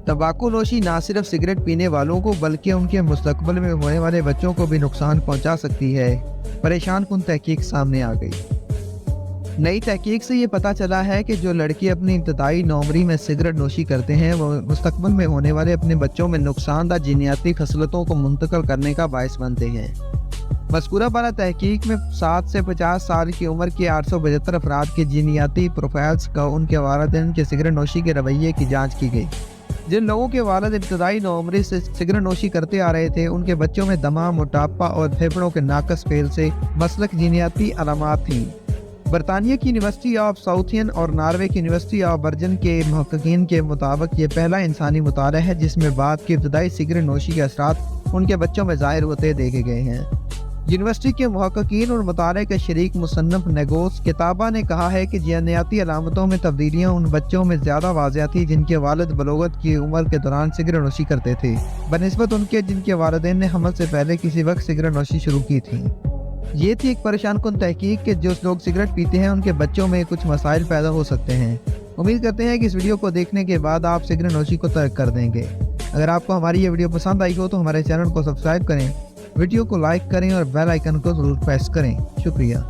तंबाकू नोशी न सिर्फ सिगरेट पीने वालों को बल्कि उनके मुस्तकबिल में होने वाले बच्चों को भी नुकसान पहुंचा सकती है। परेशान कुन तहकीक सामने आ गई। नई तहकीक से ये पता चला है कि जो लड़के अपनी इब्तदाई नौमरी में सिगरेट नोशी करते हैं वो मुस्तकबिल में होने वाले अपने बच्चों में नुकसानदा जीनियाती खसलतों को मुंतकिल करने का बायस बनते हैं। मज़कूरा बाला तहकीक में 7 से 50 साल की उम्र के 872 अफराद के जीनियाती प्रोफाइल्स का उनके वालिदैन के सिगरेट नोशी के रवैये की जाँच की गई। जिन लोगों के वालिद इब्तदाई नौमरी से सिगरेट नोशी करते आ रहे थे उनके बच्चों में दमा, मोटापा और फेफड़ों के नाकस फेल से मसलक जीनियाती अलामात थीं। बरतानिया की यूनिवर्सिटी ऑफ साउथियन और नॉर्वे की यूनिवर्सिटी ऑफ बर्जन के मुहक्किकीन के मुताबिक ये पहला इंसानी मुताला है जिसमें बाप की इब्तदाई सिगरेट नोशी के असरात उनके बच्चों में ज़ाहिर होते देखे गए हैं। यूनिवर्सिटी के मुहक्किकीन और मुताले के शरीक मुसन्नफ नेगोस किताबा ने कहा है कि जीनियाती अलामतों में तब्दीलियाँ उन बच्चों में ज़्यादा वाज़िया थी जिनके वालिद बलोगत की उम्र के दौरान सिगरेट नोशी करते थे बनिस्बत उनके जिनके वालिदैन ने हमल से पहले किसी वक्त सिगरेट नोशी शुरू की थी। ये थी एक परेशान कुन तहकीक कि जो लोग सिगरेट पीते हैं उनके बच्चों में कुछ मसाइल पैदा हो सकते हैं। उम्मीद करते हैं कि इस वीडियो को देखने के बाद आप सिगरेट नोशी को तर्क कर देंगे। अगर आपको हमारी ये वीडियो पसंद आई हो तो हमारे चैनल को सब्सक्राइब करें, वीडियो को लाइक करें और बेल आइकन को ज़रूर प्रेस करें। शुक्रिया।